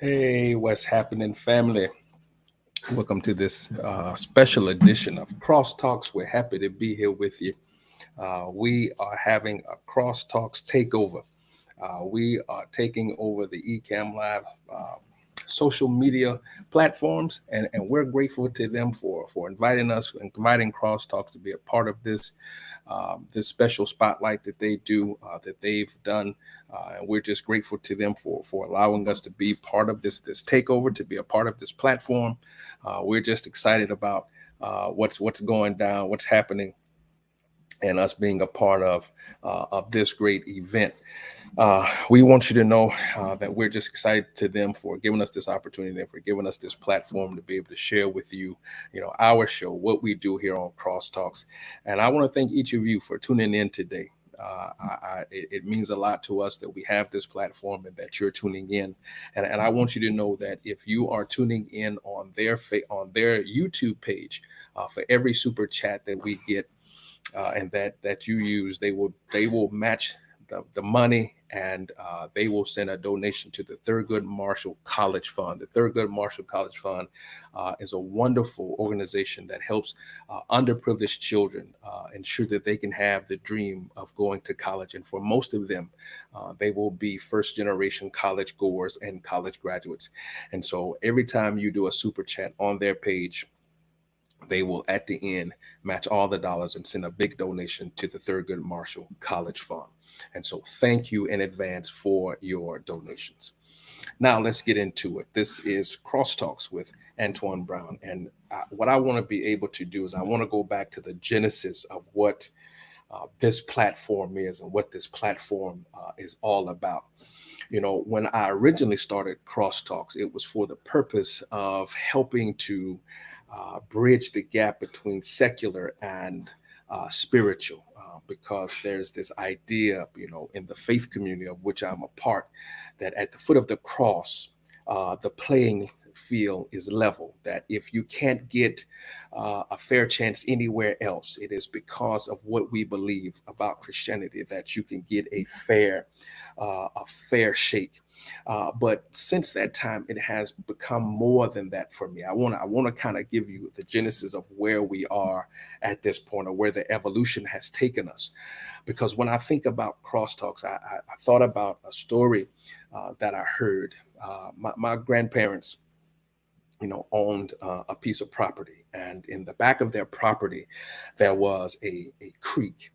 Hey, what's happening, family? Welcome to this special edition of Cross Talks. We're happy to be here with you. We are having a Cross Talks takeover. We are taking over the Ecamm Live social media platforms, and we're grateful to them for inviting us, inviting Cross Talks to be a part of this special spotlight that they do, that they've done. And we're just grateful to them for allowing us to be part of this takeover, to be a part of this platform. We're just excited about what's going down, what's happening, and us being a part of this great event. We want you to know that we're just excited to them for giving us this opportunity and for giving us this platform to be able to share with you, our show, what we do here on Crosstalks. And I want to thank each of you for tuning in today. It means a lot to us that we have this platform and that you're tuning in. And I want you to know that if you are tuning in on their YouTube page, for every super chat that we get, and that you use, they will match the money, and they will send a donation to the Thurgood Marshall College Fund. The Thurgood Marshall College Fund is a wonderful organization that helps underprivileged children ensure that they can have the dream of going to college. And for most of them, they will be first generation college goers and college graduates. And so every time you do a super chat on their page, they will at the end match all the dollars and send a big donation to the Thurgood Marshall College Fund. And so thank you in advance for your donations. Now let's get into it. This is Crosstalks with Antoine Brown. And what I want to be able to do is I want to go back to the genesis of what this platform is and what this platform is all about. When I originally started Crosstalks, it was for the purpose of helping to bridge the gap between secular and spiritual, because there's this idea, in the faith community of which I'm a part, that at the foot of the cross, the playing field is level, that if you can't get a fair chance anywhere else, it is because of what we believe about Christianity that you can get a fair shake. But since that time, it has become more than that for me. I want to kind of give you the genesis of where we are at this point, or where the evolution has taken us. Because when I think about Crosstalks, I thought about a story that I heard. My grandparents, owned a piece of property, and in the back of their property, there was a creek.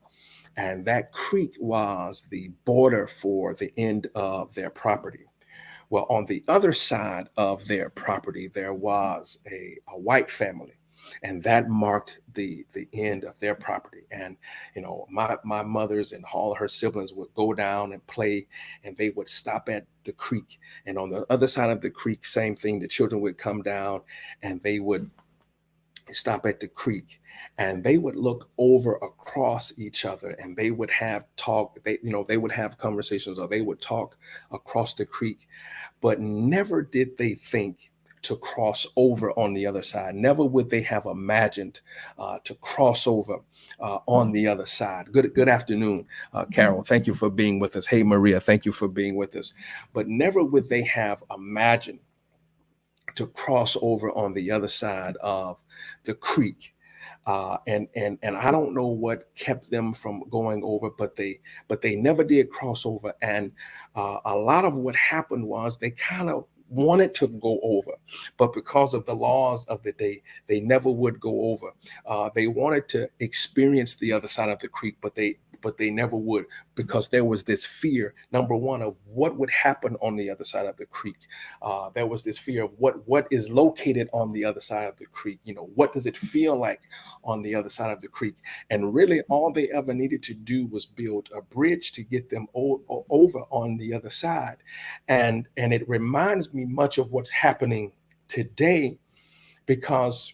And that creek was the border for the end of their property. Well, on the other side of their property, there was a white family, and that marked the end of their property. And my mother's and all her siblings would go down and play, and they would stop at the creek. And on the other side of the creek, same thing. The children would come down, and they would stop at the creek, and they would look over across each other, and they would have talk. They would have conversations, or they would talk across the creek, but never did they think to cross over on the other side. Never would they have imagined to cross over on the other side. Good afternoon, Carol. Thank you for being with us. Hey, Maria, thank you for being with us. But never would they have imagined to cross over on the other side of the creek. And I don't know what kept them from going over, but they never did cross over. And a lot of what happened was they kind of wanted to go over, but because of the laws of the day, they never would go over. They wanted to experience the other side of the creek, but they never would, because there was this fear, number one, of what would happen on the other side of the creek. There was this fear of what is located on the other side of the creek. What does it feel like on the other side of the creek? And really, all they ever needed to do was build a bridge to get them over on the other side. And it reminds me much of what's happening today, because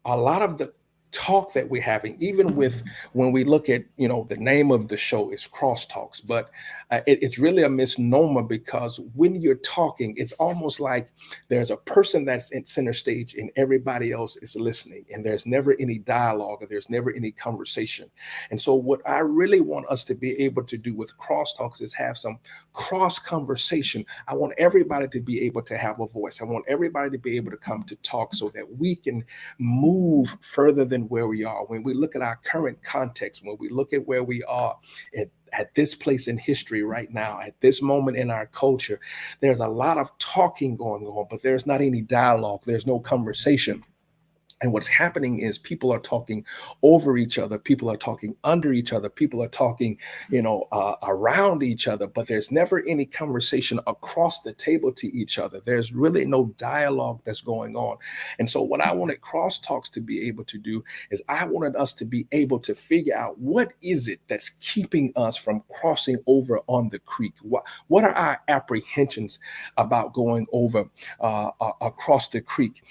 a lot of the talk that we're having, even with when we look at, the name of the show is Crosstalks, but it's really a misnomer, because when you're talking, it's almost like there's a person that's in center stage and everybody else is listening, and there's never any dialogue, or there's never any conversation. And so what I really want us to be able to do with Crosstalks is have some cross conversation. I want everybody to be able to have a voice. I want everybody to be able to come to talk, so that we can move further than where we are. When we look at our current context, when we look at where we are at this place in history right now, at this moment in our culture, there's a lot of talking going on, but there's not any dialogue. There's no conversation. And what's happening is people are talking over each other. People are talking under each other. People are talking, around each other, but there's never any conversation across the table to each other. There's really no dialogue that's going on. And so what I wanted Crosstalks to be able to do is I wanted us to be able to figure out, what is it that's keeping us from crossing over on the creek? What are our apprehensions about going over across the creek?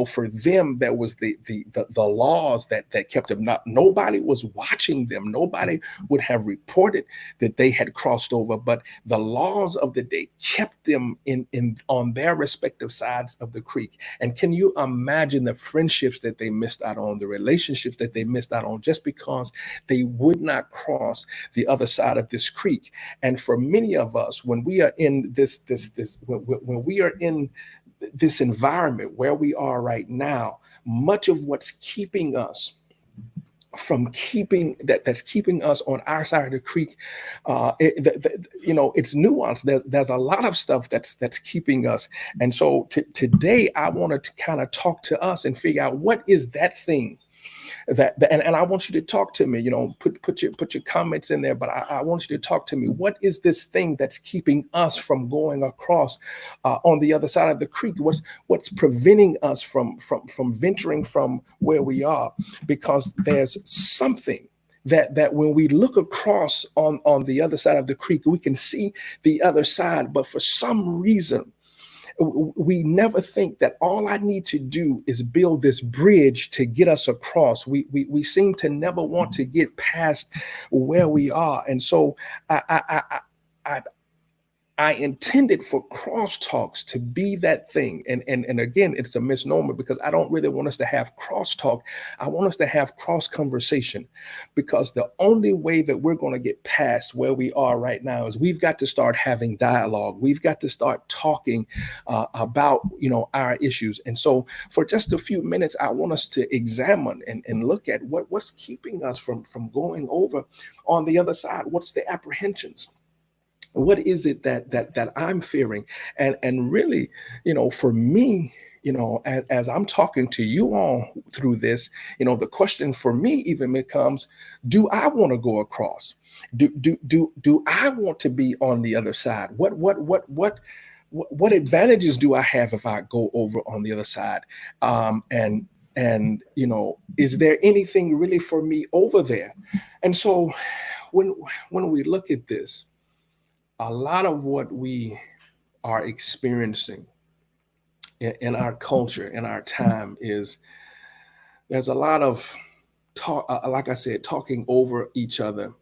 For them, that was the laws that kept them. Nobody was watching them. Nobody would have reported that they had crossed over, but the laws of the day kept them in on their respective sides of the creek. And can you imagine the friendships that they missed out on, the relationships that they missed out on, just because they would not cross the other side of this creek? And for many of us, when we are in when we are in this environment where we are right now, much of what's keeping us from that's keeping us on our side of the creek, it's nuanced. There's a lot of stuff that's keeping us. And so today I wanted to kind of talk to us and figure out, what is that thing and I want you to talk to me, put your comments in there, but I want you to talk to me. What is this thing that's keeping us from going across on the other side of the creek? What's preventing us from venturing from where we are? Because there's something that when we look across on the other side of the creek, we can see the other side, but for some reason, we never think that all I need to do is build this bridge to get us across. We seem to never want to get past where we are. And so I intended for Crosstalks to be that thing. And again, it's a misnomer, because I don't really want us to have crosstalk. I want us to have cross conversation, because the only way that we're going to get past where we are right now is we've got to start having dialogue. We've got to start talking about, our issues. And so for just a few minutes, I want us to examine and look at what's keeping us from going over on the other side. What's the apprehensions? What is it that I'm fearing? And really, for me, as I'm talking to you all through this, the question for me even becomes, do I want to go across? Do I want to be on the other side? What advantages do I have if I go over on the other side? And is there anything really for me over there? And so when we look at this, a lot of what we are experiencing in our culture, in our time, is there's a lot of talk, like I said, talking over each other,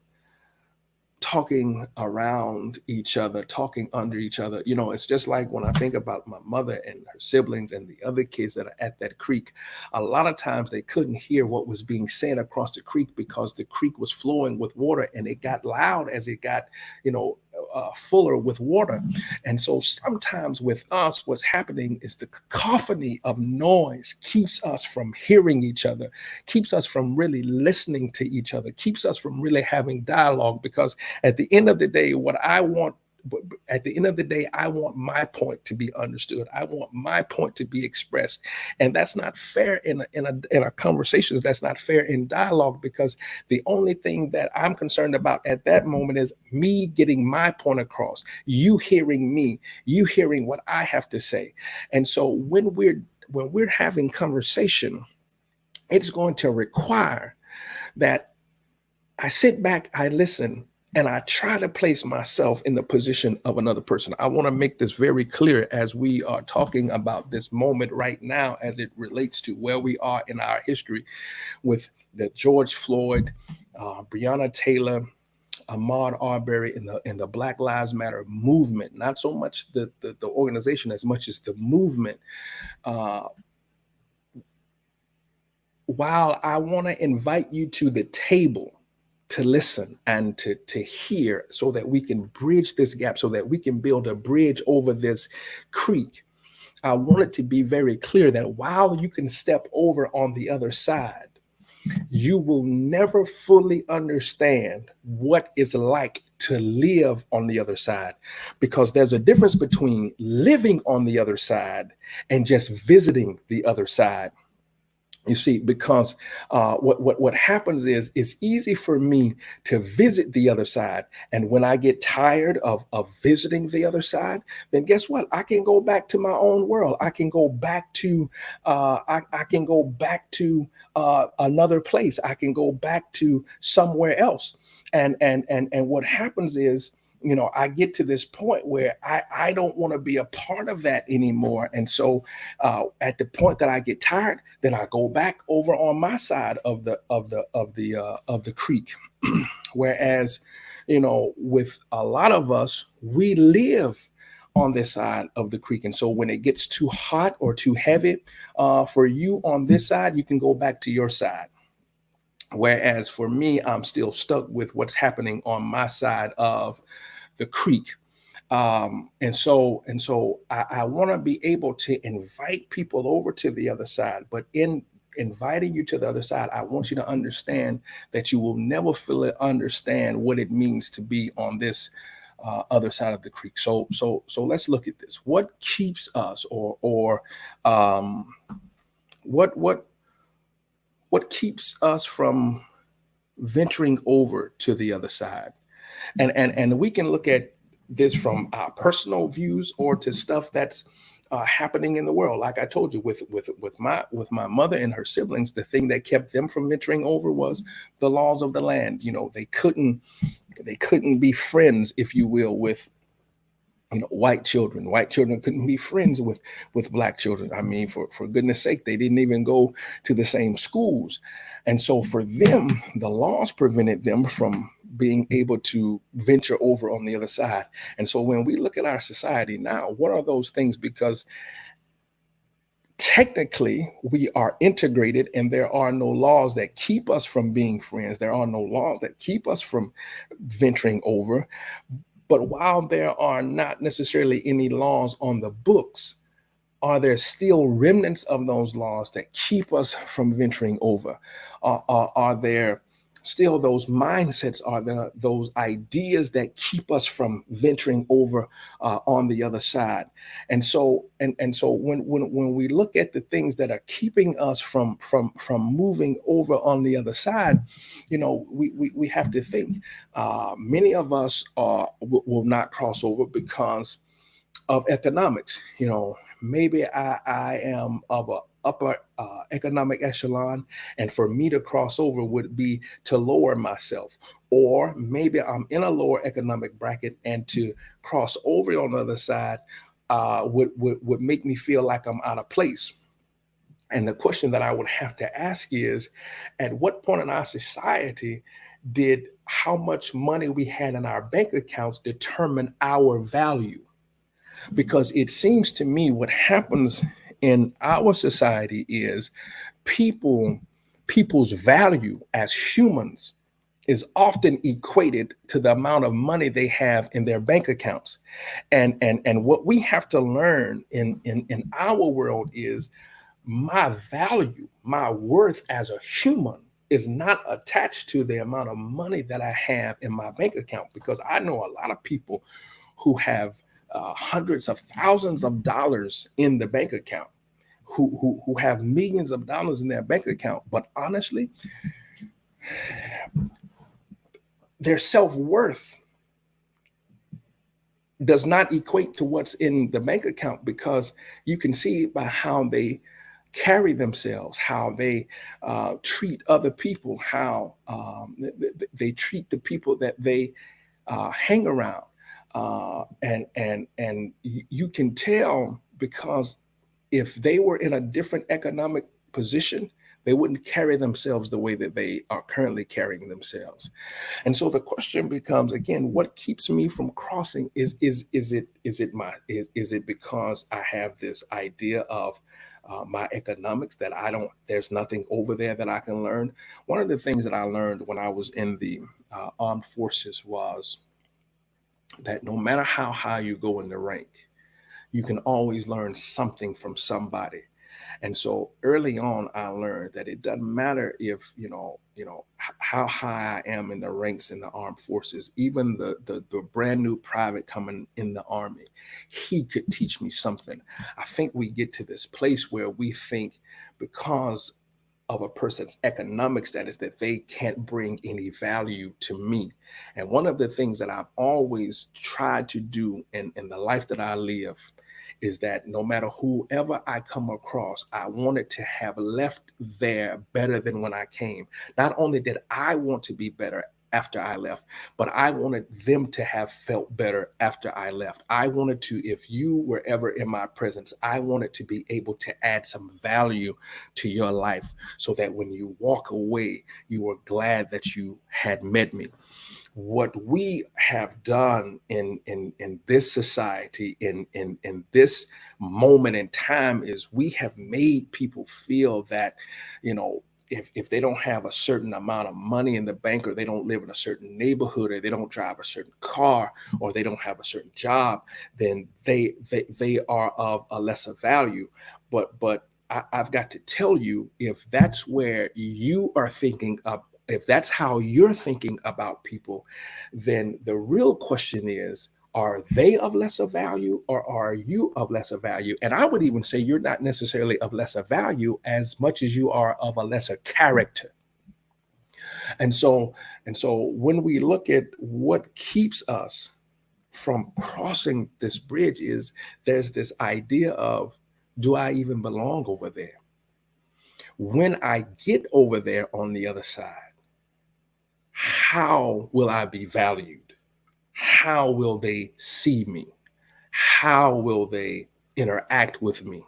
talking around each other, talking under each other. It's just like when I think about my mother and her siblings and the other kids that are at that creek, a lot of times they couldn't hear what was being said across the creek, because the creek was flowing with water, and it got loud as it got, fuller with water. And so sometimes with us, what's happening is the cacophony of noise keeps us from hearing each other, keeps us from really listening to each other, keeps us from really having dialogue. Because at the end of the day, I want my point to be understood. I want my point to be expressed. And that's not fair in a conversations. That's not fair in dialogue, because the only thing that I'm concerned about at that moment is me getting my point across, you hearing me, you hearing what I have to say. And so when we're having conversation, it's going to require that I sit back, I listen, and I try to place myself in the position of another person. I want to make this very clear as we are talking about this moment right now, as it relates to where we are in our history with the George Floyd, Breonna Taylor, Ahmaud Arbery, in the Black Lives Matter movement. Not so much the organization as much as the movement. Uh, while I want to invite you to the table to listen and to hear so that we can bridge this gap, so that we can build a bridge over this creek, I want it to be very clear that while you can step over on the other side, you will never fully understand what it's like to live on the other side, because there's a difference between living on the other side and just visiting the other side. You see, because what happens is it's easy for me to visit the other side, and when I get tired of visiting the other side, then guess what? I can go back to my own world. I can go back to I can go back to another place. I can go back to somewhere else. And what happens is, I get to this point where I don't want to be a part of that anymore. And so at the point that I get tired, then I go back over on my side of the creek. Whereas, with a lot of us, we live on this side of the creek. And so when it gets too hot or too heavy for you on this side, you can go back to your side. Whereas for me, I'm still stuck with what's happening on my side of the creek. And so I want to be able to invite people over to the other side. But in inviting you to the other side, I want you to understand that you will never fully understand what it means to be on this other side of the creek. So let's look at this. What keeps us, or what keeps us from venturing over to the other side? And we can look at this from our personal views or to stuff that's happening in the world. Like I told you, with my mother and her siblings, the thing that kept them from venturing over was the laws of the land. They couldn't be friends, if you will, with white children. White children couldn't be friends with black children. I mean, for goodness sake, they didn't even go to the same schools. And so for them, the laws prevented them from being able to venture over on the other side. And so when we look at our society now, what are those things? Because technically we are integrated and there are no laws that keep us from being friends. There are no laws that keep us from venturing over. But while there are not necessarily any laws on the books, are there still remnants of those laws that keep us from venturing over? Are there still those mindsets? Are there those ideas that keep us from venturing over on the other side? And so when we look at the things that are keeping us from moving over on the other side, we have to think. Many of us will not cross over because of economics. Maybe I am of a upper economic echelon, and for me to cross over would be to lower myself. Or maybe I'm in a lower economic bracket, and to cross over on the other side would make me feel like I'm out of place. And the question that I would have to ask is, at what point in our society did how much money we had in our bank accounts determine our value? Because it seems to me what happens in our society is people's value as humans is often equated to the amount of money they have in their bank accounts. And what we have to learn in our world is my value, my worth as a human is not attached to the amount of money that I have in my bank account. Because I know a lot of people who have hundreds of thousands of dollars in the bank account, who have millions of dollars in their bank account. But honestly, their self-worth does not equate to what's in the bank account, because you can see by how they carry themselves, how they treat other people, how they treat the people that they hang around. And you can tell because if they were in a different economic position, they wouldn't carry themselves the way that they are currently carrying themselves. And so the question becomes again, what keeps me from crossing is it because I have this idea of my economics that there's nothing over there that I can learn. One of the things that I learned when I was in the armed forces was that no matter how high you go in the rank, you can always learn something from somebody. And so early on, I learned that it doesn't matter if, how high I am in the ranks in the armed forces, even the brand new private coming in the Army, he could teach me something. I think we get to this place where we think because of a person's economic status that they can't bring any value to me. And one of the things that I've always tried to do in the life that I live is that no matter whoever I come across, I wanted to have left there better than when I came. Not only did I want to be better after I left, but I wanted them to have felt better after I left. I wanted to, if you were ever in my presence, I wanted to be able to add some value to your life so that when you walk away, you were glad that you had met me. What we have done in this society, in this moment in time, is we have made people feel that, if they don't have a certain amount of money in the bank, or they don't live in a certain neighborhood, or they don't drive a certain car, or they don't have a certain job, then they are of a lesser value. But I've got to tell you, if that's where you are thinking of, if that's how you're thinking about people, then the real question is, are they of lesser value, or are you of lesser value? And I would even say you're not necessarily of lesser value as much as you are of a lesser character. And so when we look at what keeps us from crossing this bridge, is there's this idea of, do I even belong over there? When I get over there on the other side, how will I be valued? How will they see me? How will they interact with me?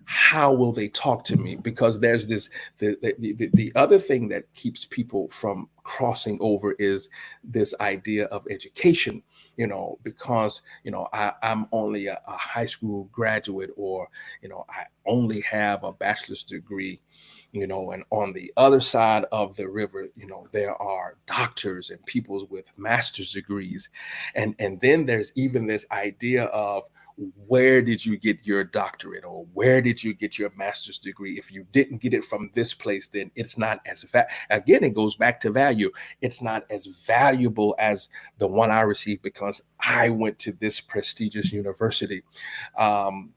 How will they talk to me? Because there's the other thing that keeps people from crossing over is this idea of education, because I'm only a high school graduate, or I only have a bachelor's degree, and on the other side of the river, there are doctors and people with master's degrees. And then there's even this idea of, where did you get your doctorate, or where did you get your master's degree? If you didn't get it from this place, then it's not as again, it goes back to value. It's not as valuable as the one I received because I went to this prestigious university. And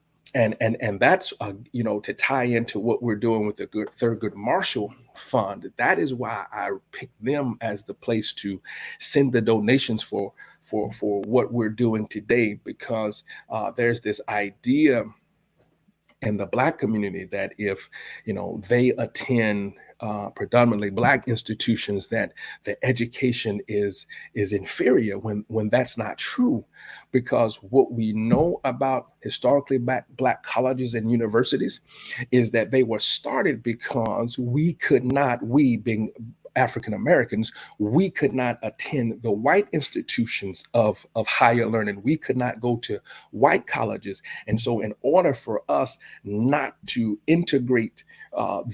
that's to tie into what we're doing with the Thurgood Marshall Fund. That is why I picked them as the place to send the donations for what we're doing today, because there's this idea in the Black community that if they attend predominantly Black institutions, that the education is inferior, when that's not true. Because what we know about historically Black colleges and universities is that they were started because we being African Americans, we could not attend the white institutions of higher learning. We could not go to white colleges. And so in order for us not to integrate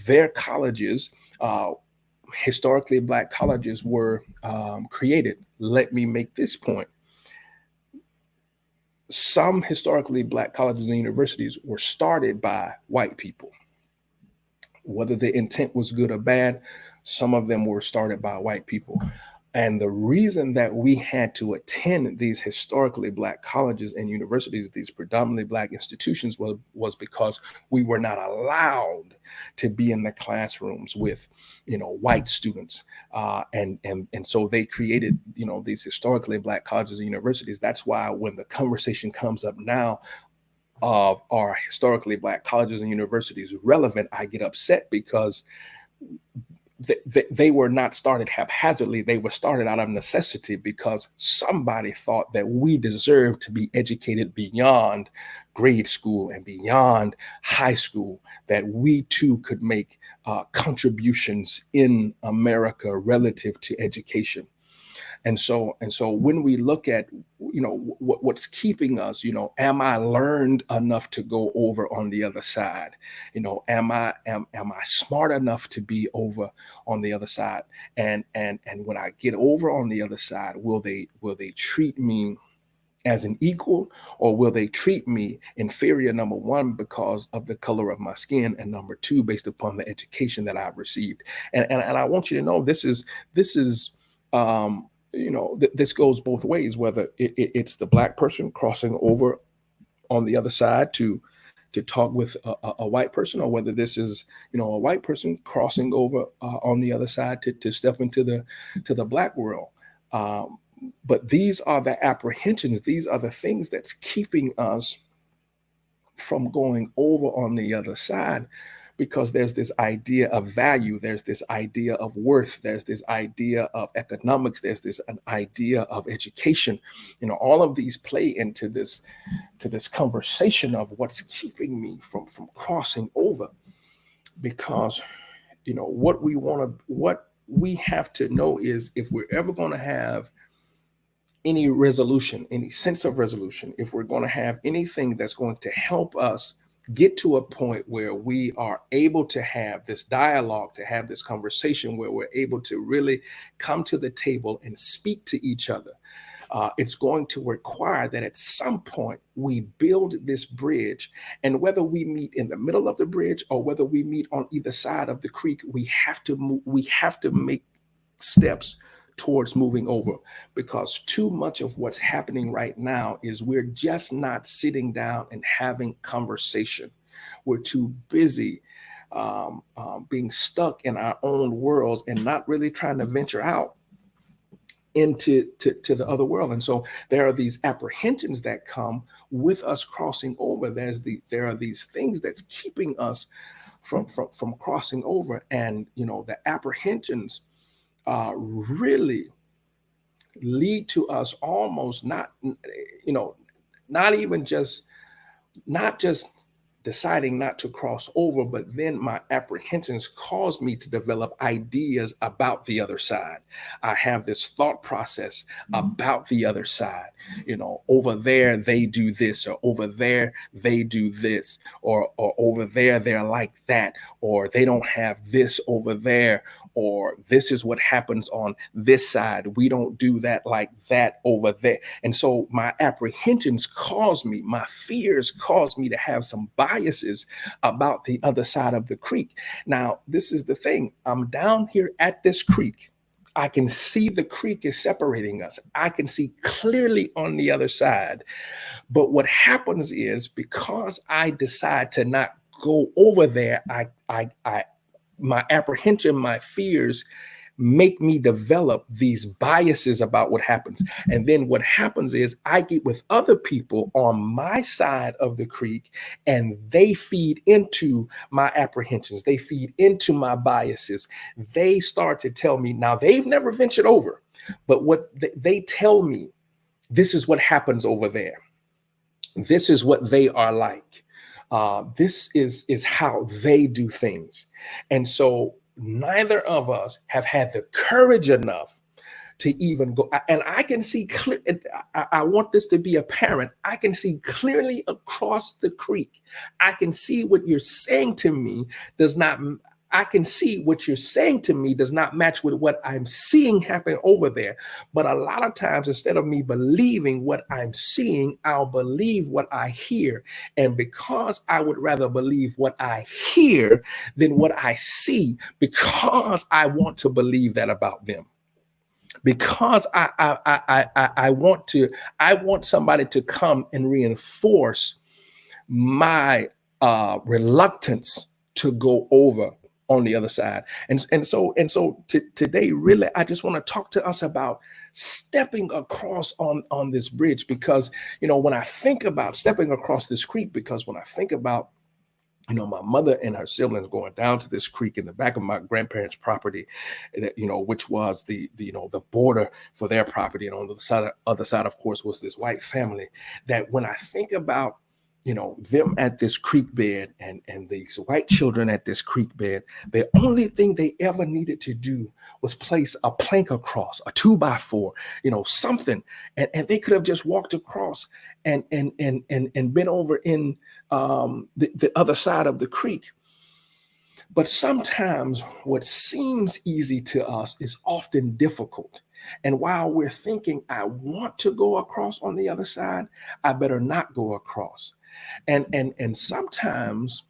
their colleges, historically Black colleges were created. Let me make this point. Some historically Black colleges and universities were started by white people. Whether the intent was good or bad, some of them were started by white people. And the reason that we had to attend these historically Black colleges and universities, these predominantly Black institutions, was because we were not allowed to be in the classrooms with, white students. And so they created, these historically Black colleges and universities. That's why when the conversation comes up now of our historically Black colleges and universities relevant, I get upset, because they were not started haphazardly. They were started out of necessity because somebody thought that we deserved to be educated beyond grade school and beyond high school, that we too could make contributions in America relative to education. And so when we look at, what's keeping us, am I learned enough to go over on the other side? Am I smart enough to be over on the other side? And when I get over on the other side, will they treat me as an equal, or will they treat me inferior, number one, because of the color of my skin, and number two, based upon the education that I've received? And I want you to know this is this goes both ways, whether it's the Black person crossing over on the other side to talk with a white person, or whether this is a white person crossing over on the other side to step into the Black world. But these are the apprehensions. These are the things that's keeping us from going over on the other side, because there's this idea of value, there's this idea of worth, there's this idea of economics, there's an idea of education. All of these play into this conversation of what's keeping me from crossing over. Because what we have to know is, if we're ever going to have any resolution, any sense of resolution, if we're going to have anything that's going to help us get to a point where we are able to have this dialogue, to have this conversation, where we're able to really come to the table and speak to each other, it's going to require that at some point we build this bridge. And whether we meet in the middle of the bridge or whether we meet on either side of the creek, we have to make steps towards moving over, because too much of what's happening right now is we're just not sitting down and having conversation. We're too busy being stuck in our own worlds and not really trying to venture out into the other world. And so there are these apprehensions that come with us crossing over. There are these things that's keeping us from crossing over. And the apprehensions really lead to us almost not just deciding not to cross over, but then my apprehensions cause me to develop ideas about the other side. I have this thought process about the other side. Over there they do this, or over there they do this, or over there they're like that, or they don't have this over there, or this is what happens on this side. We don't do that like that over there. And so my apprehensions my fears cause me to have some biases about the other side of the creek. Now, this is the thing. I'm down here at this creek. I can see the creek is separating us. I can see clearly on the other side. But what happens is, because I decide to not go over there, my apprehension, my fears make me develop these biases about what happens. And then what happens is, I get with other people on my side of the creek, and they feed into my apprehensions. They feed into my biases. They start to tell me, now they've never ventured over, but what they tell me, this is what happens over there. This is what they are like. This is how they do things. And so neither of us have had the courage enough to even go. And I can see clear. I want this to be apparent. I can see clearly across the creek. I can see what you're saying to me does not match with what I'm seeing happen over there. But a lot of times, instead of me believing what I'm seeing, I'll believe what I hear. And because I would rather believe what I hear than what I see, because I want to believe that about them. Because I want somebody to come and reinforce my reluctance to go over on the other side. And so today, really, I just want to talk to us about stepping across on this bridge, because when I think about stepping across this creek, because when I think about My mother and her siblings going down to this creek in the back of my grandparents' property, which was the border for their property. And on the other side, of course, was this white family. That when I think about, them at this creek bed and these white children at this creek bed, the only thing they ever needed to do was place a plank across, a 2x4, something. And they could have just walked across and been over in the other side of the creek. But sometimes what seems easy to us is often difficult. And while we're thinking, I want to go across on the other side, I better not go across. And sometimes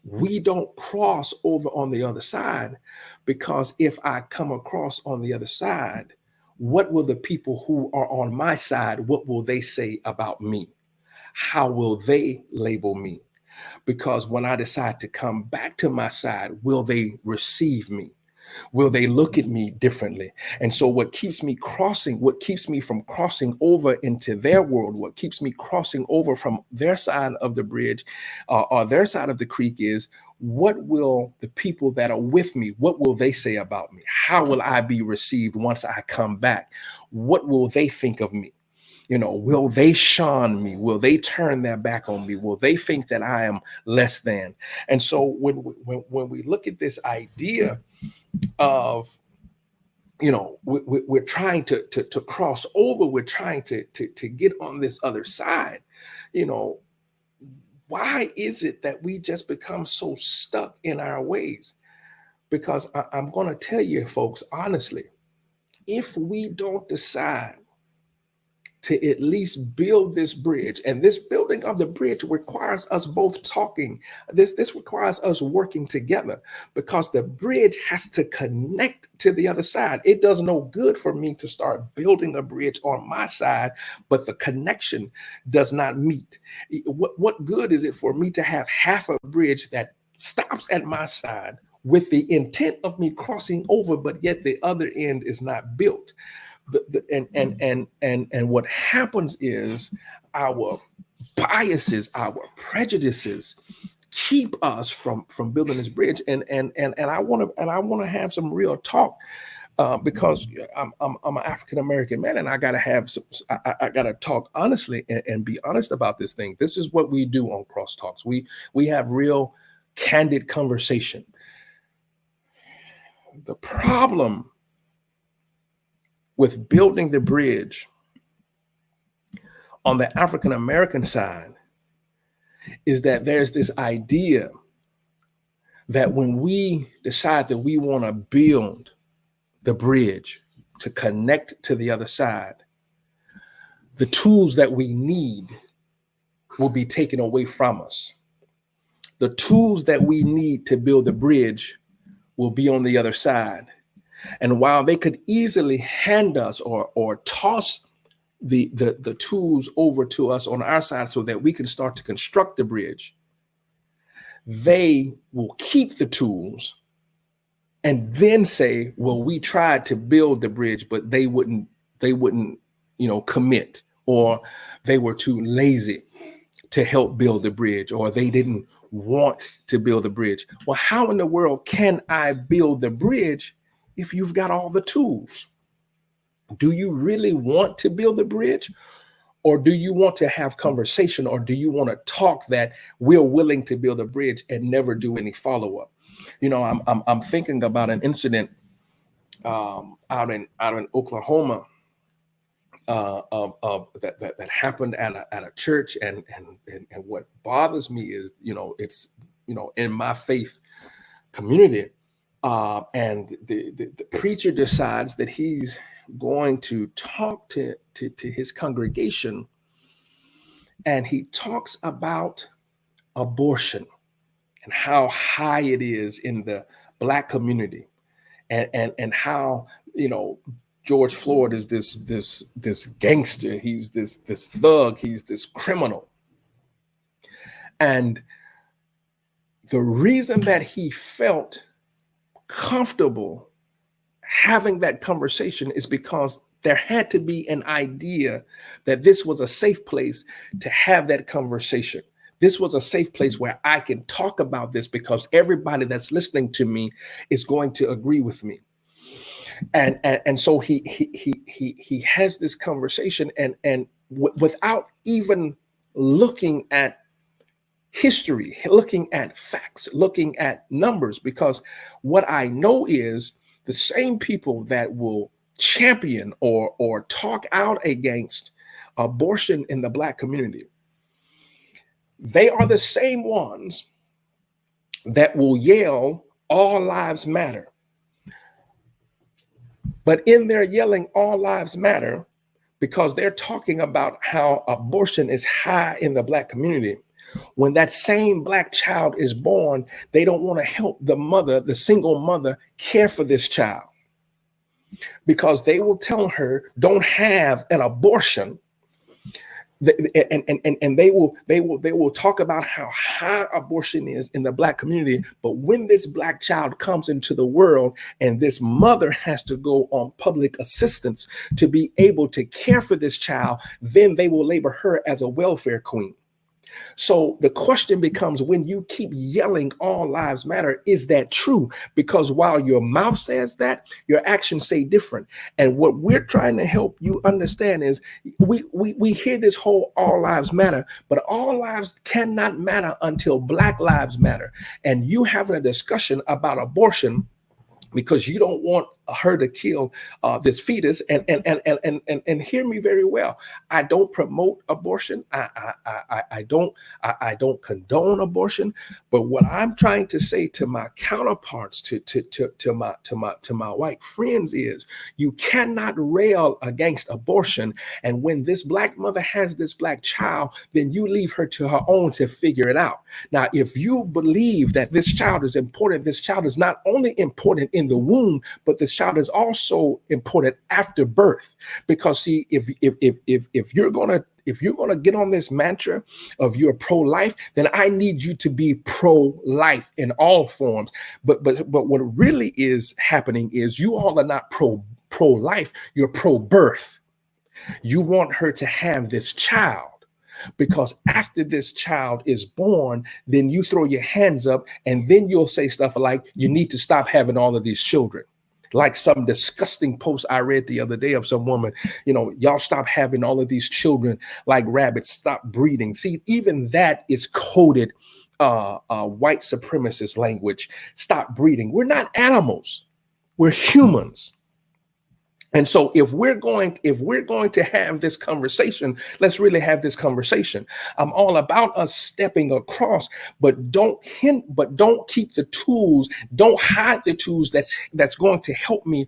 we don't cross over on the other side, because if I come across on the other side, what will the people who are on my side, what will they say about me? How will they label me? Because when I decide to come back to my side, will they receive me? Will they look at me differently? And so what keeps me from crossing over into their world, what keeps me crossing over from their side of the bridge or their side of the creek is, what will the people that are with me, what will they say about me? How will I be received once I come back? What will they think of me? Will they shun me? Will they turn their back on me? Will they think that I am less than? And so when we look at this idea of, we're trying to cross over, we're trying to get on this other side, why is it that we just become so stuck in our ways? Because I'm going to tell you, folks, honestly, if we don't decide to at least build this bridge, and this building of the bridge requires us both talking. This requires us working together, because the bridge has to connect to the other side. It does no good for me to start building a bridge on my side, but the connection does not meet. What good is it for me to have half a bridge that stops at my side with the intent of me crossing over, but yet the other end is not built? And what happens is our biases, our prejudices keep us from building this bridge. And I want to have some real talk, because I'm an African American man, and I gotta I gotta talk honestly and be honest about this thing. This is what we do on Crosstalks. We have real candid conversation. The problem with building the bridge on the African American side is that there's this idea that when we decide that we want to build the bridge to connect to the other side, the tools that we need will be taken away from us. The tools that we need to build the bridge will be on the other side. And while they could easily hand us or toss the tools over to us on our side so that we can start to construct the bridge, they will keep the tools and then say, well, we tried to build the bridge, but they wouldn't, commit, or they were too lazy to help build the bridge, or they didn't want to build the bridge. Well, how in the world can I build the bridge if you've got all the tools? Do you really want to build the bridge? Or do you want to have conversation? Or do you want to talk that we're willing to build a bridge and never do any follow-up? I'm thinking about an incident out in Oklahoma that happened at a church, and what bothers me is, it's in my faith community. And the preacher decides that he's going to talk to his congregation, and he talks about abortion and how high it is in the Black community, and how George Floyd is this gangster, he's this thug, he's this criminal, and the reason that he felt comfortable having that conversation is because there had to be an idea that this was a safe place to have that conversation. This was a safe place where I can talk about this because everybody that's listening to me is going to agree with me. And so he has this conversation, and without even looking at history, looking at facts, looking at numbers, because what I know is the same people that will champion or talk out against abortion in the Black community, they are the same ones that will yell, "All lives matter." But in their yelling, "All lives matter," because they're talking about how abortion is high in the Black community, when that same Black child is born, they don't want to help the mother, the single mother, care for this child, because they will tell her, "Don't have an abortion." And they will talk about how high abortion is in the Black community. But when this Black child comes into the world and this mother has to go on public assistance to be able to care for this child, then they will label her as a welfare queen. So the question becomes, when you keep yelling "all lives matter," is that true? Because while your mouth says that, your actions say different. And what we're trying to help you understand is we hear this whole "all lives matter," but all lives cannot matter until Black lives matter. And you having a discussion about abortion because you don't want her to kill this fetus. And hear me very well. I don't promote abortion. I don't condone abortion. But what I'm trying to say to my counterparts, to my white friends, is you cannot rail against abortion. And when this Black mother has this Black child, then you leave her to her own to figure it out. Now, if you believe that this child is important, this child is not only important in the womb, but this child is also important after birth. Because see, if you're gonna get on this mantra of you're pro-life, then I need you to be pro-life in all forms. But what really is happening is you all are not pro-life, you're pro-birth. You want her to have this child, because after this child is born, then you throw your hands up and then you'll say stuff like, "You need to stop having all of these children." Like some disgusting post I read the other day of some woman, "Y'all stop having all of these children like rabbits, stop breeding." See, even that is coded white supremacist language. Stop breeding. We're not animals. We're humans. And so if we're going to have this conversation, let's really have this conversation. I'm all about us stepping across, but don't keep the tools, don't hide the tools that's going to help me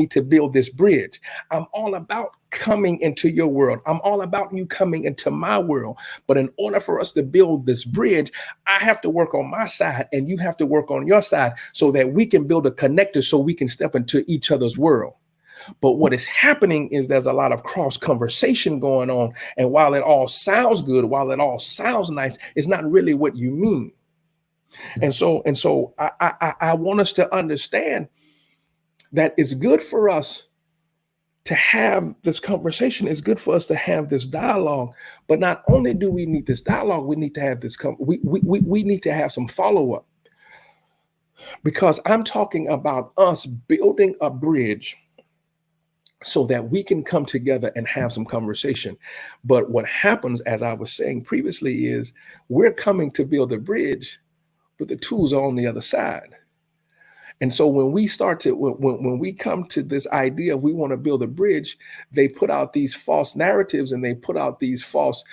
to build this bridge. I'm all about coming into your world. I'm all about you coming into my world. But in order for us to build this bridge, I have to work on my side and you have to work on your side, so that we can build a connector so we can step into each other's world. But what is happening is there's a lot of cross conversation going on. And while it all sounds good, while it all sounds nice, it's not really what you mean. And so I want us to understand that it's good for us to have this conversation. It's good for us to have this dialogue. But not only do we need this dialogue, we need to have this. We need to have some follow-up. Because I'm talking about us building a bridge so that we can come together and have some conversation. But what happens, as I was saying previously, is we're coming to build a bridge, but the tools are on the other side. And so when we when we come to this idea of we want to build a bridge, they put out these false narratives and they put out these false,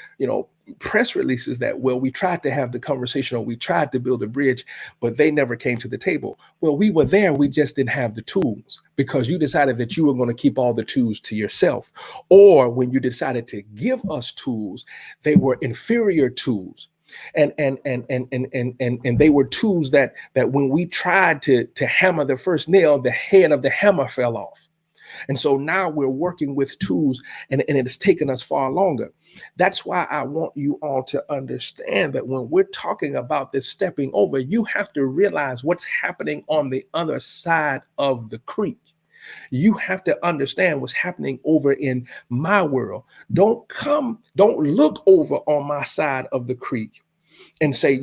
press releases that, well, we tried to have the conversation or we tried to build a bridge, but they never came to the table. Well, we were there. We just didn't have the tools, because you decided that you were going to keep all the tools to yourself. Or when you decided to give us tools, they were inferior tools. And they were tools that when we tried to hammer the first nail, the head of the hammer fell off. And so now we're working with tools, and it has taken us far longer. That's why I want you all to understand that when we're talking about this stepping over, you have to realize what's happening on the other side of the creek. You have to understand what's happening over in my world. Don't look over on my side of the creek and say,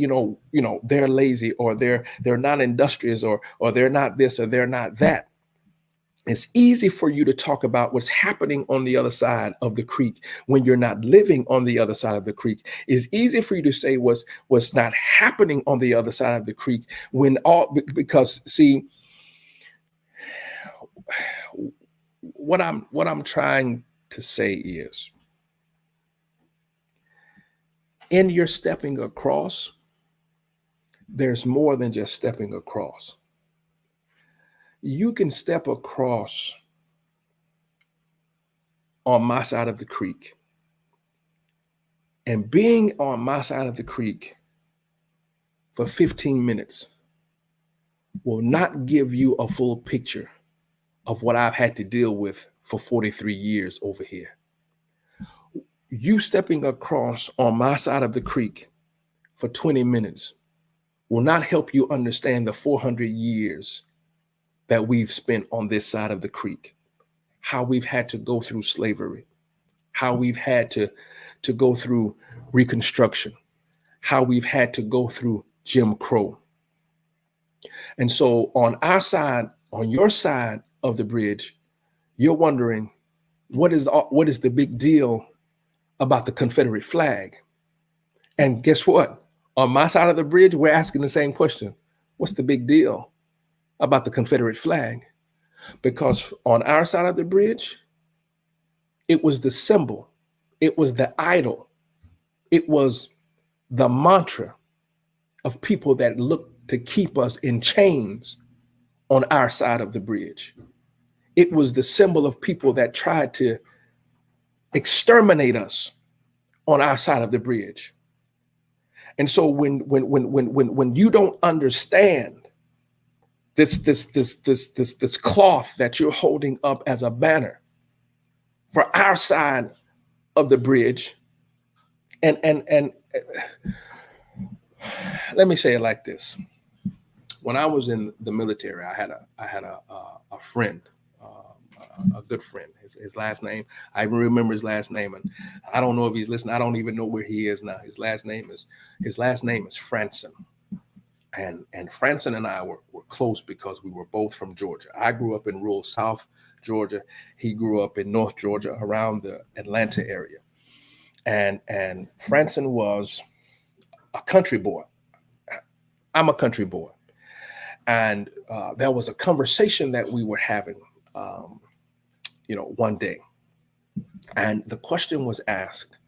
they're lazy, or they're not industrious, or they're not this, or they're not that. It's easy for you to talk about what's happening on the other side of the creek when you're not living on the other side of the creek. It's easy for you to say what's not happening on the other side of the creek because see, what I'm trying to say is, in your stepping across, there's more than just stepping across. You can step across on my side of the creek, and being on my side of the creek for 15 minutes will not give you a full picture of what I've had to deal with for 43 years over here. You stepping across on my side of the creek for 20 minutes will not help you understand the 400 years that we've spent on this side of the creek, how we've had to go through slavery, how we've had to go through Reconstruction, how we've had to go through Jim Crow. And so on our side, on your side of the bridge, you're wondering, what is the big deal about the Confederate flag? And guess what? On my side of the bridge, we're asking the same question. What's the big deal about the Confederate flag? Because on our side of the bridge, it was the symbol, it was the idol, it was the mantra of people that looked to keep us in chains on our side of the bridge. It was the symbol of people that tried to exterminate us on our side of the bridge. And so when you don't understand this cloth that you're holding up as a banner for our side of the bridge, and let me say it like this. When I was in the military, I had a friend, a good friend. His last name, I even remember his last name, and I don't know if he's listening. I don't even know where he is now. His last name is Franson. And Franson and I were close because we were both from Georgia. I grew up in rural South Georgia. He grew up in North Georgia, around the Atlanta area. And Franson was a country boy. I'm a country boy. And there was a conversation that we were having, one day. And the question was asked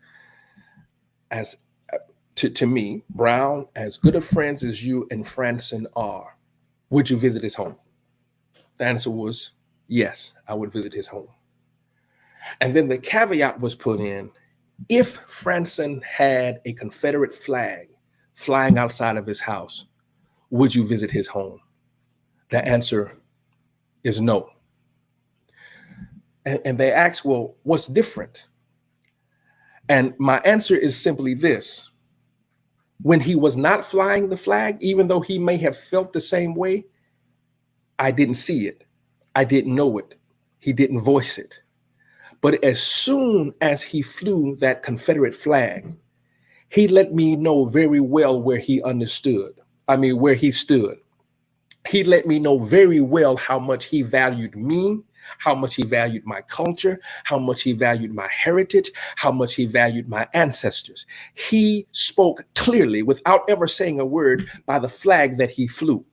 to me, Brown, as good of friends as you and Franson are, would you visit his home? The answer was yes, I would visit his home. And then the caveat was put in, if Franson had a Confederate flag flying outside of his house, would you visit his home? The answer is no. And they asked, well, what's different? And my answer is simply this. When he was not flying the flag, even though he may have felt the same way, I didn't see it. I didn't know it. He didn't voice it. But as soon as he flew that Confederate flag, he let me know very well where he where he stood. He let me know very well how much he valued me, how much he valued my culture, how much he valued my heritage, how much he valued my ancestors. He spoke clearly, without ever saying a word, by the flag that he flew.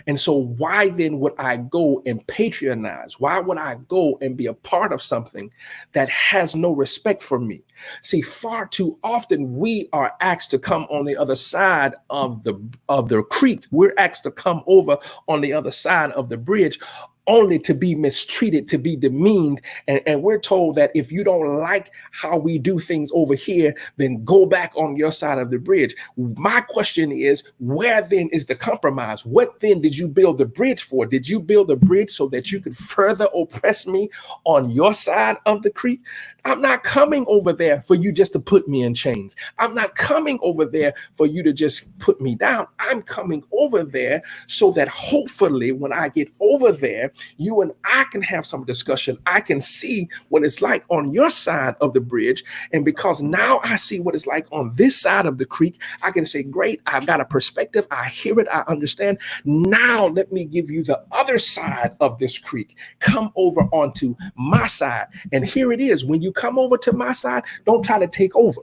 And so why then would I go and patronize? Why would I go and be a part of something that has no respect for me? See, far too often we are asked to come on the other side of the creek. We're asked to come over on the other side of the bridge, only to be mistreated, to be demeaned. And we're told that if you don't like how we do things over here, then go back on your side of the bridge. My question is, where then is the compromise? What then did you build the bridge for? Did you build the bridge so that you could further oppress me on your side of the creek? I'm not coming over there for you just to put me in chains. I'm not coming over there for you to just put me down. I'm coming over there so that hopefully when I get over there, you and I can have some discussion. I can see what it's like on your side of the bridge. And because now I see what it's like on this side of the creek, I can say, great, I've got a perspective. I hear it. I understand. Now let me give you the other side of this creek. Come over onto my side. And here it is. When you come over to my side, don't try to take over,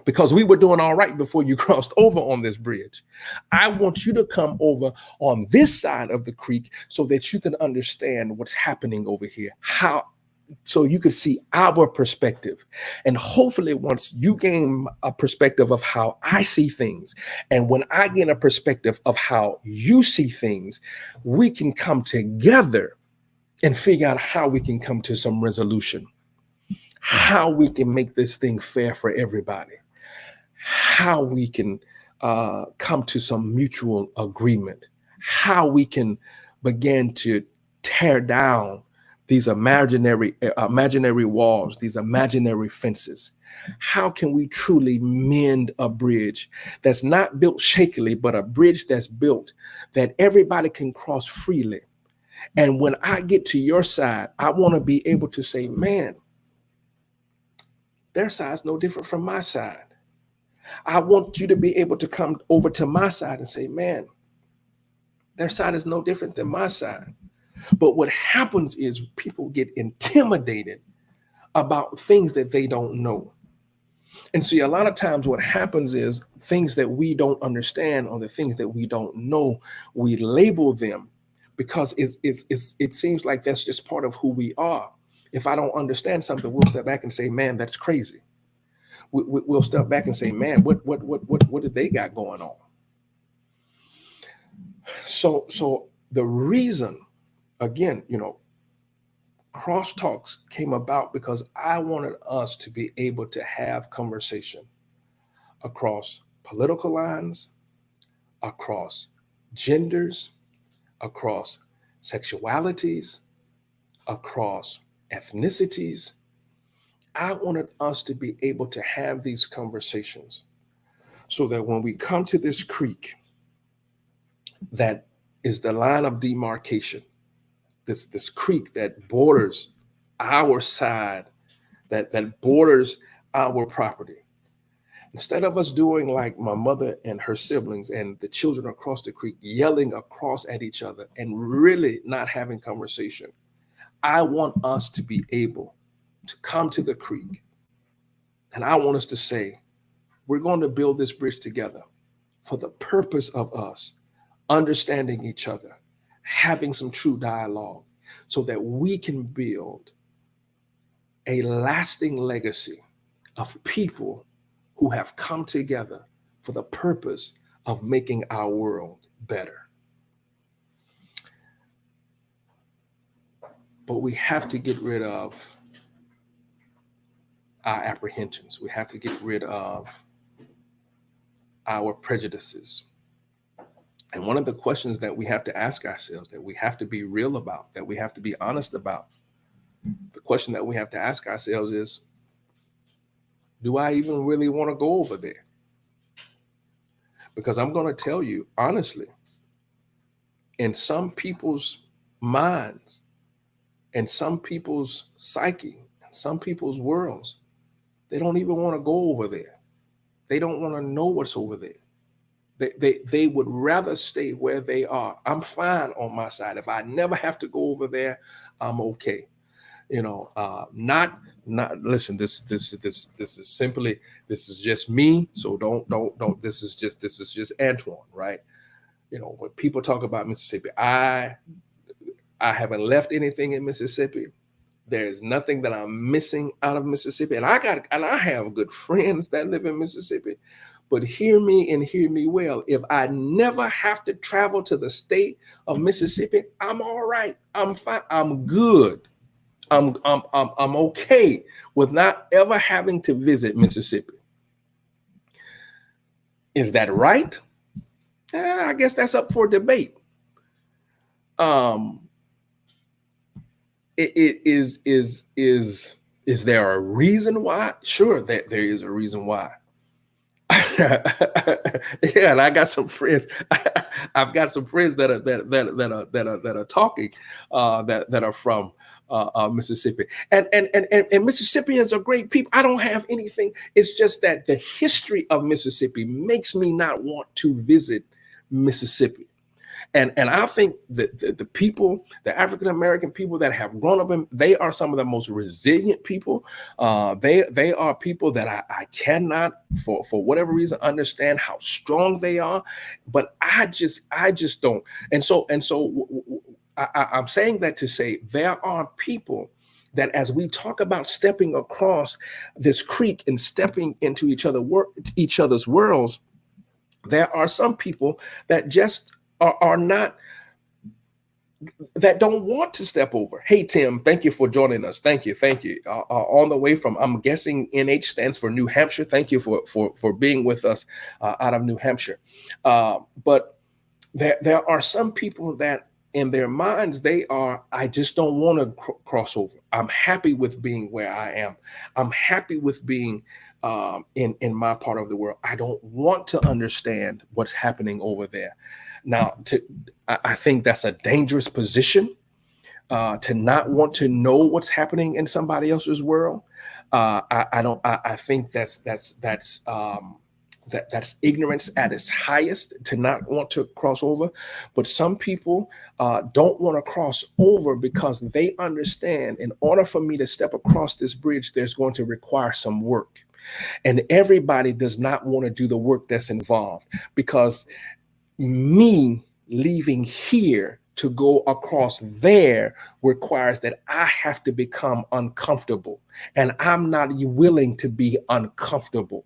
because we were doing all right before you crossed over on this bridge. I want you to come over on this side of the creek so that you can understand what's happening over here, so you can see our perspective. And hopefully once you gain a perspective of how I see things, and when I gain a perspective of how you see things, we can come together and figure out how we can come to some resolution, how we can make this thing fair for everybody, how we can come to some mutual agreement, how we can begin to tear down these imaginary walls, these imaginary fences. How can we truly mend a bridge that's not built shakily, but a bridge that's built that everybody can cross freely? And when I get to your side, I want to be able to say, man, their side's no different from my side. I want you to be able to come over to my side and say, man, their side is no different than my side. But what happens is people get intimidated about things that they don't know. And see, a lot of times what happens is things that we don't understand, or the things that we don't know, we label them because it seems like that's just part of who we are. If I don't understand something, we'll step back and say, man, that's crazy. We'll step back and say, man, what did they got going on? So the reason, again, crosstalks came about because I wanted us to be able to have conversation across political lines, across genders, across sexualities, across ethnicities. I wanted us to be able to have these conversations so that when we come to this creek, that is the line of demarcation, this creek that borders our side, that borders our property. Instead of us doing like my mother and her siblings and the children across the creek yelling across at each other and really not having conversation, I want us to be able to come to the creek. And I want us to say, we're going to build this bridge together for the purpose of us understanding each other, having some true dialogue, so that we can build a lasting legacy of people who have come together for the purpose of making our world better. But we have to get rid of our apprehensions. We have to get rid of our prejudices. And one of the questions that we have to ask ourselves, that we have to be real about, that we have to be honest about, the question that we have to ask ourselves is, do I even really want to go over there? Because I'm going to tell you honestly, in some people's minds, in some people's psyche, in some people's worlds, they don't even want to go over there. They don't want to know what's over there. They would rather stay where they are. I'm fine on my side. If I never have to go over there, I'm okay. Not listen, this is simply, this is just me. So don't, this is just Antoine, right? When people talk about Mississippi, I haven't left anything in Mississippi. There is nothing that I'm missing out of Mississippi. And I have good friends that live in Mississippi. But hear me and hear me well. If I never have to travel to the state of Mississippi, I'm all right. I'm fine. I'm good. I'm okay with not ever having to visit Mississippi. Is that right? I guess that's up for debate. Is there a reason why? Sure, there is a reason why. Yeah, and I got some friends. I've got some friends that are talking that are from Mississippi, and Mississippians are great people. I don't have anything. It's just that the history of Mississippi makes me not want to visit Mississippi. And I think that the people, the African American people that have grown up in, they are some of the most resilient people. They are people that I cannot, for whatever reason, understand how strong they are. But I just don't. I'm saying that to say there are people that, as we talk about stepping across this creek and stepping into each other's worlds, there are some people that just are not, that don't want to step over. Hey, Tim, thank you for joining us. Thank you. On the way from, I'm guessing NH stands for New Hampshire. Thank you for being with us out of New Hampshire. But there are some people that in their minds, I just don't want to cross over. I'm happy with being where I am. I'm happy with being in my part of the world. I don't want to understand what's happening over there. Now, I think that's a dangerous position, to not want to know what's happening in somebody else's world. I think that's ignorance at its highest, to not want to cross over. But some people don't want to cross over because they understand, in order for me to step across this bridge, there's going to require some work. And everybody does not want to do the work that's involved, because me leaving here to go across there requires that I have to become uncomfortable. And I'm not willing to be uncomfortable.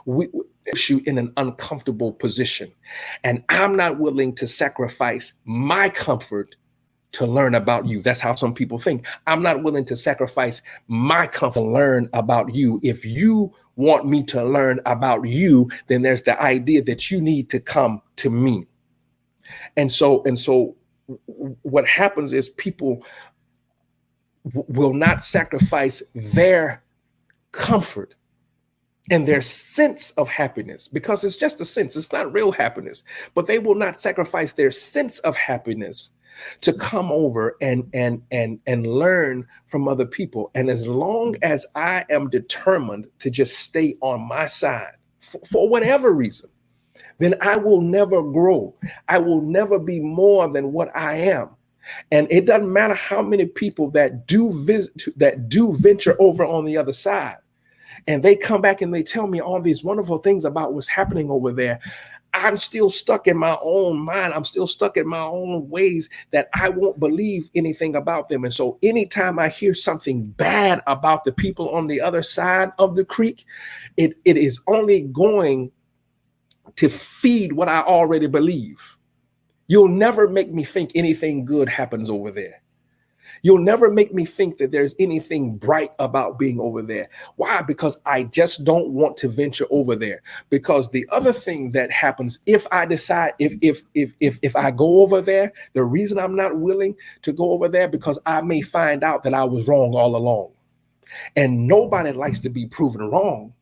We issue in an uncomfortable position. And I'm not willing to sacrifice my comfort to learn about you. That's how some people think. I'm not willing to sacrifice my comfort to learn about you. If you want me to learn about you, then there's the idea that you need to come to me. And so what happens is people will not sacrifice their comfort and their sense of happiness, because it's just a sense. It's not real happiness, but they will not sacrifice their sense of happiness to come over and learn from other people. And as long as I am determined to just stay on my side for whatever reason, then I will never grow. I will never be more than what I am. And it doesn't matter how many people that do venture over on the other side, and they come back and they tell me all these wonderful things about what's happening over there. I'm still stuck in my own mind. I'm still stuck in my own ways that I won't believe anything about them. And so anytime I hear something bad about the people on the other side of the creek, it is only going to feed what I already believe. You'll never make me think anything good happens over there. You'll never make me think that there's anything bright about being over there. Why? Because I just don't want to venture over there. Because the other thing that happens, if I decide, if I go over there, the reason I'm not willing to go over there, because I may find out that I was wrong all along. And nobody likes to be proven wrong.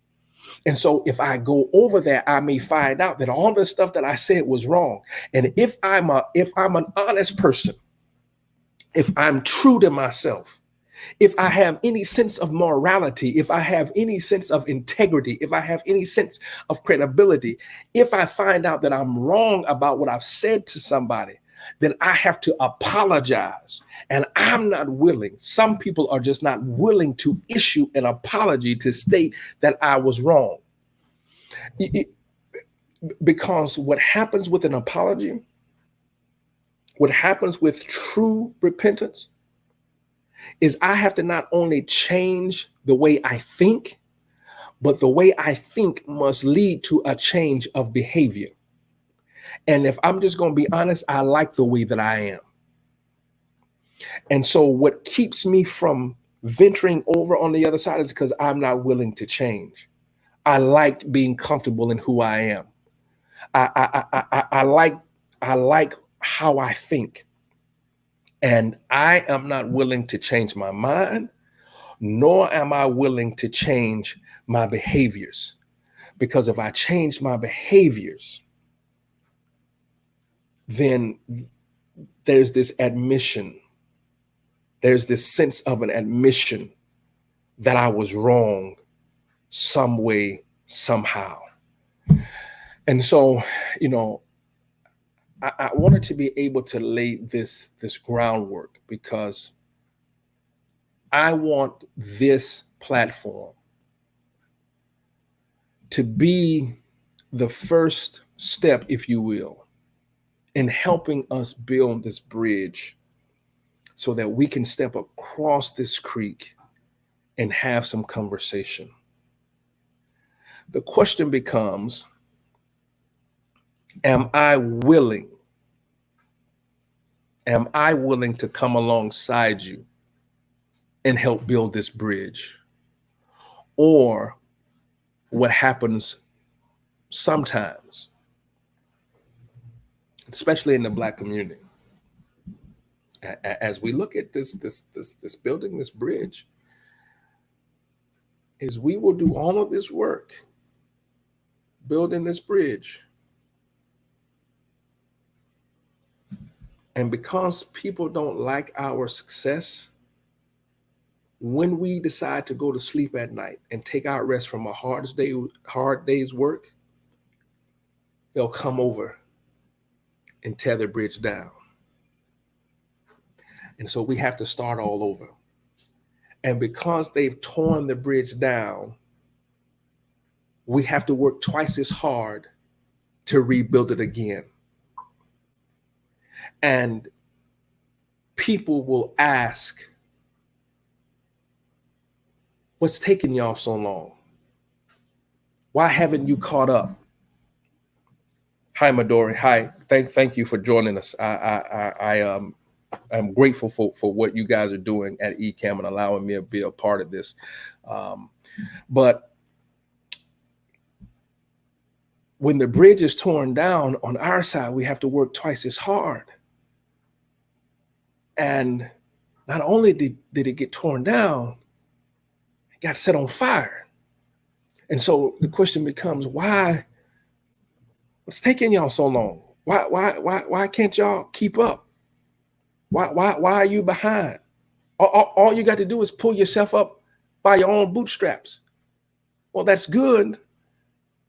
And so if I go over there, I may find out that all the stuff that I said was wrong. And if I'm an honest person, if I'm true to myself, if I have any sense of morality, if I have any sense of integrity, if I have any sense of credibility, if I find out that I'm wrong about what I've said to somebody, then I have to apologize. And I'm not willing. Some people are just not willing to issue an apology to state that I was wrong. Because what happens with an apology, what happens with true repentance, is I have to not only change the way I think, but the way I think must lead to a change of behavior. And if I'm just going to be honest, I like the way that I am. And so what keeps me from venturing over on the other side is because I'm not willing to change. I like being comfortable in who I am. I like how I think. And I am not willing to change my mind, nor am I willing to change my behaviors. Because if I change my behaviors, then there's this admission, there's this sense of an admission that I was wrong some way, somehow. And so, I wanted to be able to lay this groundwork, because I want this platform to be the first step, if you will, in helping us build this bridge so that we can step across this creek and have some conversation. The question becomes, am I willing? Am I willing to come alongside you and help build this bridge? Or what happens sometimes, especially in the Black community, as we look at this building this bridge, is we will do all of this work building this bridge, and because people don't like our success, when we decide to go to sleep at night and take our rest from a hard day's work, they'll come over and tear the bridge down. And so we have to start all over. And because they've torn the bridge down, we have to work twice as hard to rebuild it again. And people will ask, what's taking y'all so long? Why haven't you caught up? Hi, Midori. Hi. Thank you for joining us. I'm grateful for what you guys are doing at eCam and allowing me to be a part of this. But when the bridge is torn down on our side, we have to work twice as hard. And not only did it get torn down, it got set on fire. And so the question becomes, why? What's taking y'all so long? Why can't y'all keep up? Why are you behind? All you got to do is pull yourself up by your own bootstraps. Well, that's good.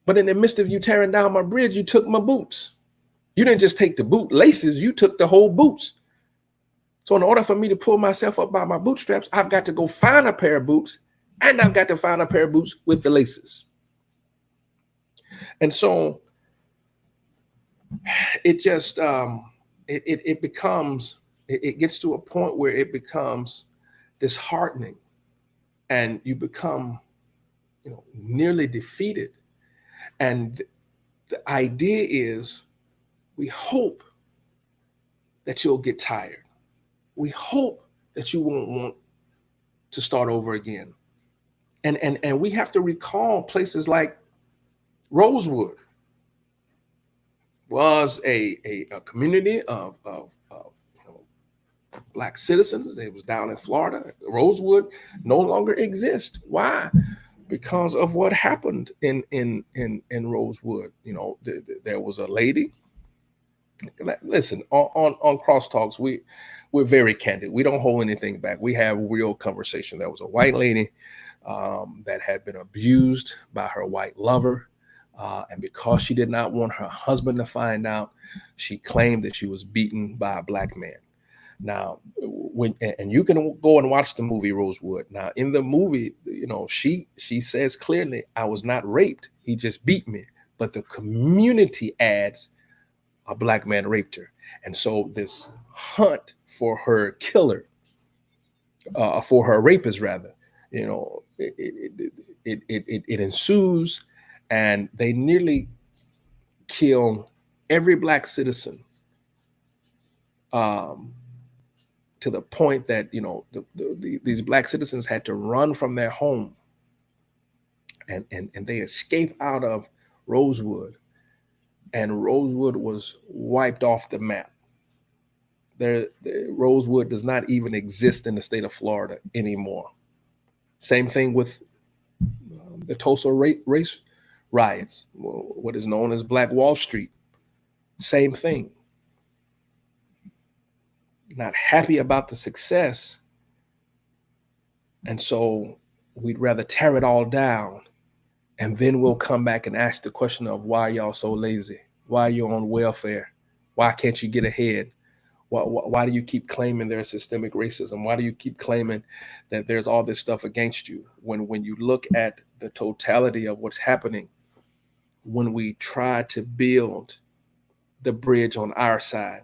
But in the midst of you tearing down my bridge, you took my boots. You didn't just take the boot laces, you took the whole boots. So in order for me to pull myself up by my bootstraps, I've got to go find a pair of boots, and I've got to find a pair of boots with the laces. And so it just, it gets to a point where it becomes disheartening, and you become, nearly defeated. And the idea is, we hope that you'll get tired. We hope that you won't want to start over again. And we have to recall places like Rosewood was a community of Black citizens. It was down in Florida. Rosewood no longer exists. Why? Because of what happened in Rosewood. There was a lady. Listen, on Crosstalks, we're very candid. We don't hold anything back. We have real conversation. There was a white lady that had been abused by her white lover. And because she did not want her husband to find out, she claimed that she was beaten by a Black man. Now, and you can go and watch the movie Rosewood. Now, in the movie, she says clearly, I was not raped. He just beat me. But the community adds, a Black man raped her. And so this hunt for her killer, for her rapist rather, it ensues, and they nearly kill every Black citizen, to the point that these Black citizens had to run from their home, and they escape out of Rosewood. And Rosewood was wiped off the map. Rosewood does not even exist in the state of Florida anymore. Same thing with the Tulsa race riots, what is known as Black Wall Street. Same thing. Not happy about the success. And so we'd rather tear it all down. And then we'll come back and ask the question of, why y'all so lazy? Why are you on welfare? Why can't you get ahead? Why do you keep claiming there's systemic racism? Why do you keep claiming that there's all this stuff against you? When you look at the totality of what's happening, when we try to build the bridge on our side,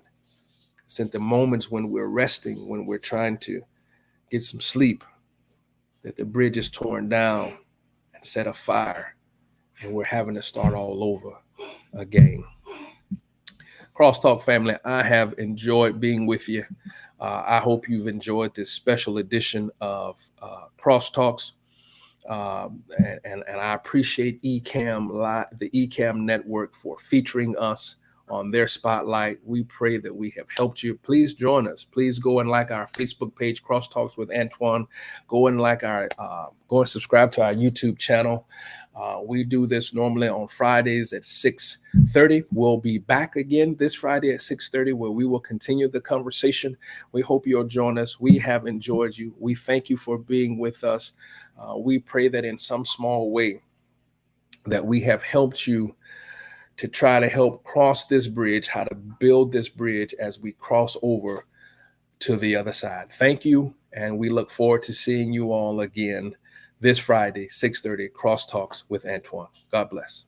it's at the moments when we're resting, when we're trying to get some sleep, that the bridge is torn down and set afire, and we're having to start all over again. Crosstalk family, I have enjoyed being with you. I hope you've enjoyed this special edition of Crosstalks. And I appreciate the ECAM network for featuring us on their spotlight. We pray that we have helped you. Please join us. Please go and like our Facebook page, Crosstalks with Antoine. Go and subscribe to our YouTube channel. We do this normally on Fridays at 6:30. We'll be back again this Friday at 6:30, where we will continue the conversation. We hope you'll join us. We have enjoyed you. We thank you for being with us. We pray that in some small way that we have helped you to try to help cross this bridge, how to build this bridge as we cross over to the other side. Thank you, and we look forward to seeing you all again this Friday, 6:30, Crosstalks with Antoine. God bless.